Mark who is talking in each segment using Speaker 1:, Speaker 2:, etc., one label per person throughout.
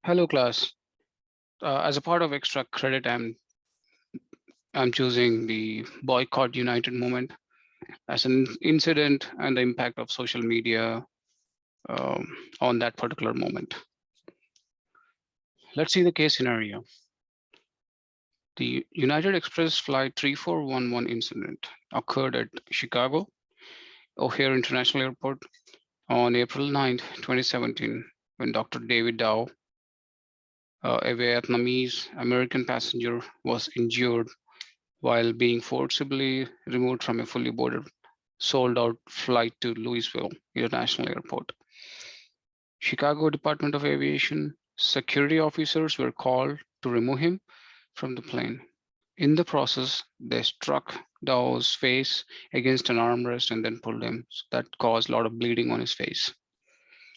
Speaker 1: Hello, class. As a part of extra credit, I'm choosing the boycott United movement as an incident and the impact of social media on that particular moment. Let's see the case scenario. The United Express Flight 3411 incident occurred at Chicago O'Hare International Airport on April 9, 2017, when Dr. David Dow, a Vietnamese American passenger, was injured while being forcibly removed from a fully boarded, sold out flight to Louisville International Airport. Chicago Department of Aviation security officers were called to remove him from the plane. In the process, they struck Dawes' face against an armrest and then pulled him. So that caused a lot of bleeding on his face.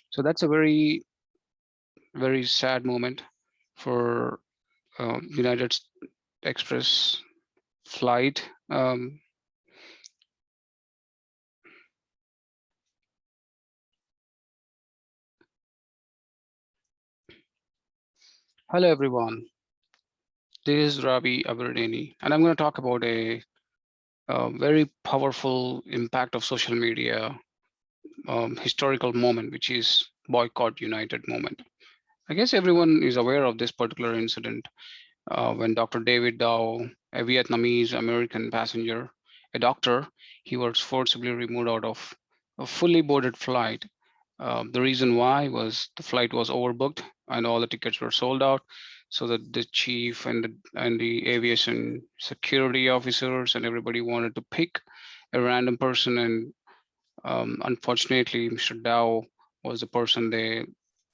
Speaker 1: So that's a very, very sad moment for United Express flight. Hello, everyone. This is Ravi Aberdini, and I'm going to talk about a very powerful impact of social media historical moment, which is boycott United moment. I guess everyone is aware of this particular incident when Dr. David Dow, a Vietnamese American passenger, a doctor, he was forcibly removed out of a fully boarded flight. The reason why was the flight was overbooked and all the tickets were sold out. So that the chief and the aviation security officers and everybody wanted to pick a random person, and unfortunately, Mr. Dow was the person they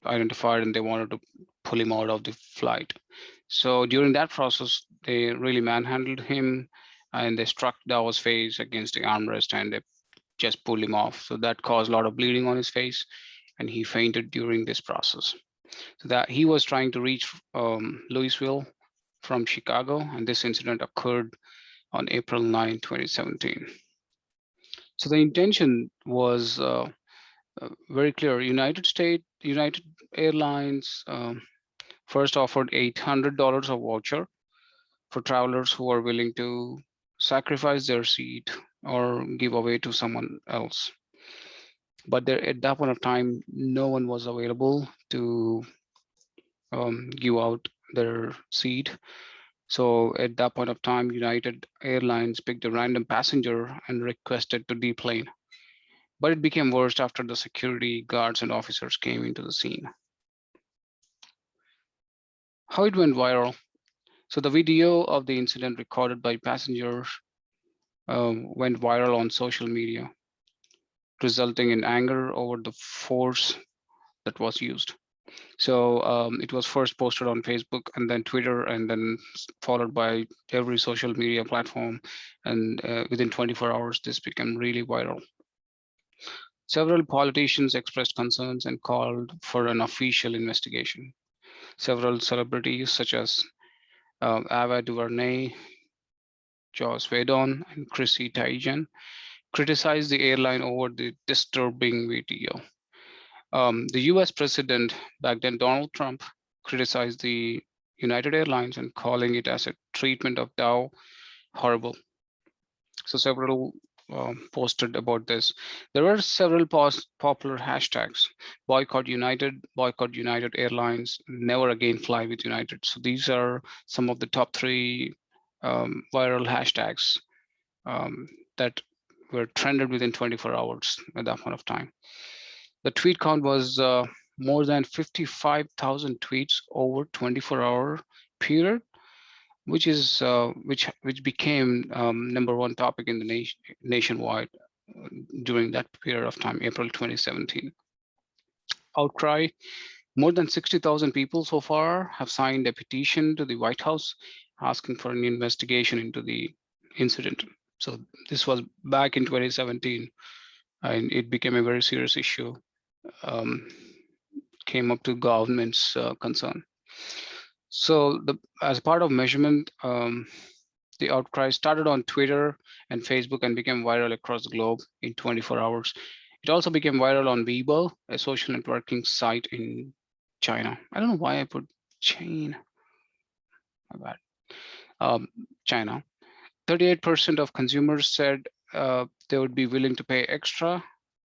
Speaker 1: identified, and they wanted to pull him out of the flight. So during that process, they really manhandled him, and they struck Daw's face against the armrest, and they just pulled him off. So that caused a lot of bleeding on his face, and he fainted during this process. So that he was trying to reach Louisville from Chicago, and this incident occurred on April 9, 2017. So the intention was very clear. United Airlines first offered $800 of voucher for travelers who are willing to sacrifice their seat or give away to someone else. But there, at that point of time, no one was available to give out their seat. So at that point of time, United Airlines picked a random passenger and requested to deplane. But it became worse after the security guards and officers came into the scene. How it went viral. So the video of the incident recorded by passengers went viral on social media, resulting in anger over the force that was used. So it was first posted on Facebook and then Twitter, and then followed by every social media platform. And within 24 hours, this became really viral. Several politicians expressed concerns and called for an official investigation. Several celebrities such as Ava DuVernay, Joss Whedon, and Chrissy Teigen criticized the airline over the disturbing video. The US president back then, Donald Trump, criticized the United Airlines and calling it as a treatment of Dow horrible. So several posted about this. There were several popular hashtags: boycott United Airlines, never again fly with United. So these are some of the top three viral hashtags um, that were trended within 24 hours at that point of time. The tweet count was more than 55,000 tweets over 24-hour period, which became number one topic in the nationwide during that period of time, April 2017. Outcry: more than 60,000 people so far have signed a petition to the White House asking for an investigation into the incident. So this was back in 2017, and it became a very serious issue. Um, came up to government's concern. So as part of measurement, the outcry started on Twitter and Facebook and became viral across the globe in 24 hours. It also became viral on Weibo, a social networking site in China. I don't know why I put chain. My bad. China. 38% of consumers said they would be willing to pay extra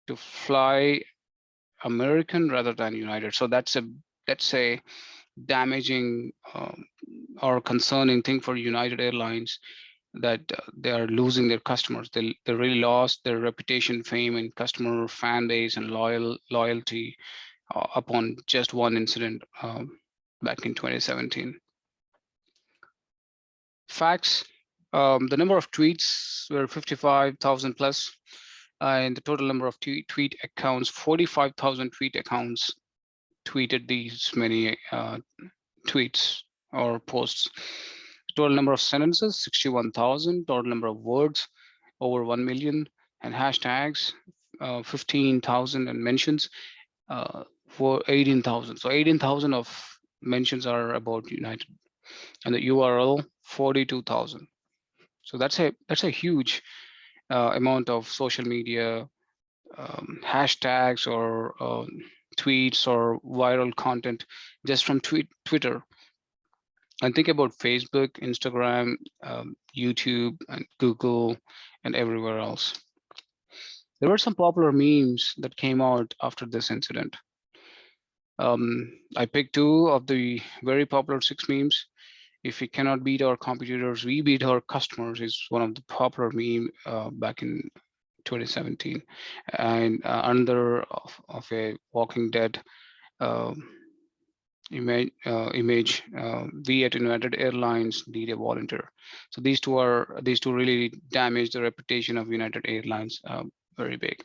Speaker 1: to fly American rather than United. So that's a damaging or concerning thing for United Airlines, that they are losing their customers. They really lost their reputation, fame, and customer fan base and loyalty upon just one incident back in 2017. Facts: the number of tweets were 55,000 plus, and the total number of tweet accounts, 45,000 tweet accounts tweeted these many tweets or posts. Total number of sentences, 61,000. Total number of words, over 1 million. And hashtags, 15,000. And mentions, for 18,000. So 18,000 of mentions are about United. And the URL, 42,000. So that's a huge amount of social media hashtags or tweets or viral content just from Twitter. And think about Facebook, Instagram, YouTube, and Google, and everywhere else. There were some popular memes that came out after this incident. I picked two of the very popular 6 memes. If we cannot beat our competitors, we beat our customers is one of the popular meme back in 2017. And another of a Walking Dead image, we at United Airlines need a volunteer. So these two really damage the reputation of United Airlines very big.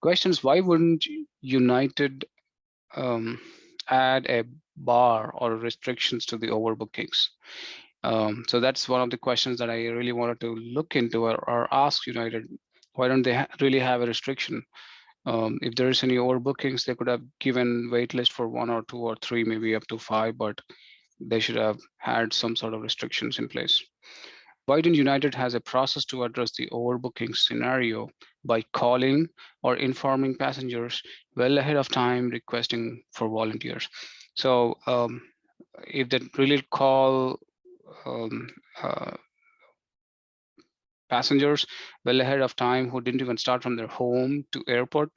Speaker 1: Questions: why wouldn't United add a bar or restrictions to the overbookings? So that's one of the questions that I really wanted to look into or ask United. Why don't they really have a restriction? If there is any overbookings, they could have given wait list for 1 or 2 or 3, maybe up to 5, but they should have had some sort of restrictions in place. Why didn't United has a process to address the overbooking scenario by calling or informing passengers well ahead of time, requesting for volunteers? So if they really call uh, passengers well ahead of time who didn't even start from their home to airport,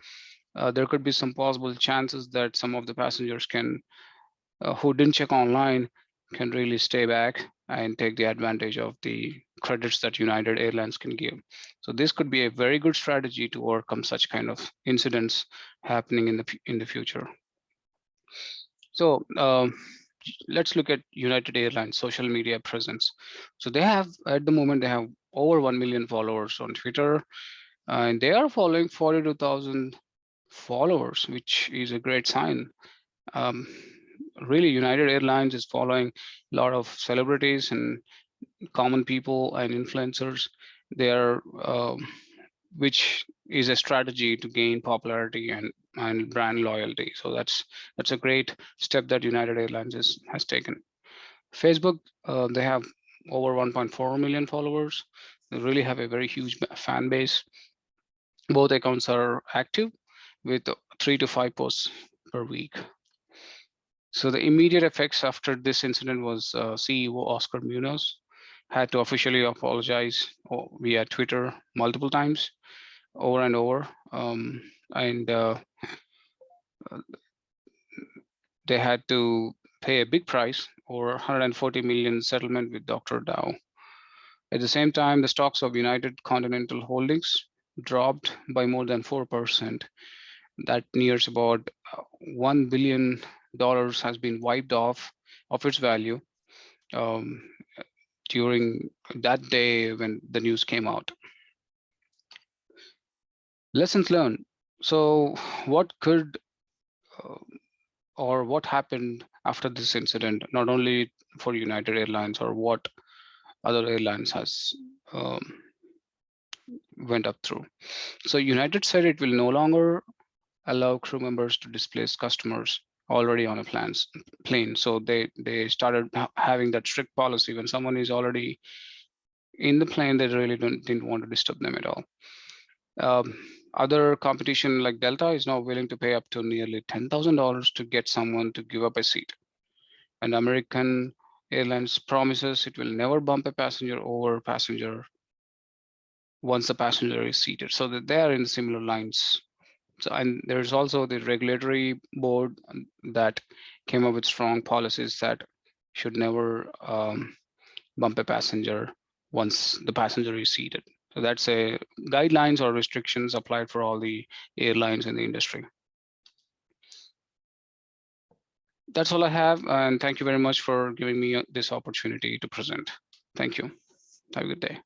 Speaker 1: there could be some possible chances that some of the passengers can who didn't check online can really stay back and take the advantage of the credits that United Airlines can give. So this could be a very good strategy to overcome such kind of incidents happening in the future. So let's look at United Airlines social media presence. So they have, at the moment, they have over 1 million followers on Twitter, and they are following 42,000 followers, which is a great sign. Really, United Airlines is following a lot of celebrities and common people and influencers. They are, which is a strategy to gain popularity and brand loyalty. So that's a great step that United Airlines has taken. Facebook, they have over 1.4 million followers. They really have a very huge fan base. Both accounts are active with 3 to 5 posts per week. So the immediate effects after this incident was CEO Oscar Munoz had to officially apologize via Twitter multiple times, over and over, and they had to pay a big price, over 140 million settlement with Dr. Dow. At the same time, the stocks of United Continental Holdings dropped by more than 4%. That nears about $1 billion has been wiped off of its value during that day when the news came out. Lessons learned. So what could or what happened after this incident, not only for United Airlines, or what other airlines has went up through? So United said it will no longer allow crew members to displace customers already on a plane. So they started having that strict policy. When someone is already in the plane, they really didn't want to disturb them at all. Other competition like Delta is now willing to pay up to nearly $10,000 to get someone to give up a seat. And American Airlines promises it will never bump a passenger over passenger once the passenger is seated. So that they are in similar lines. So, and there's also the regulatory board that came up with strong policies that should never bump a passenger once the passenger is seated. So that's a guidelines or restrictions applied for all the airlines in the industry. That's all I have, and thank you very much for giving me this opportunity to present. Thank you. Have a good day.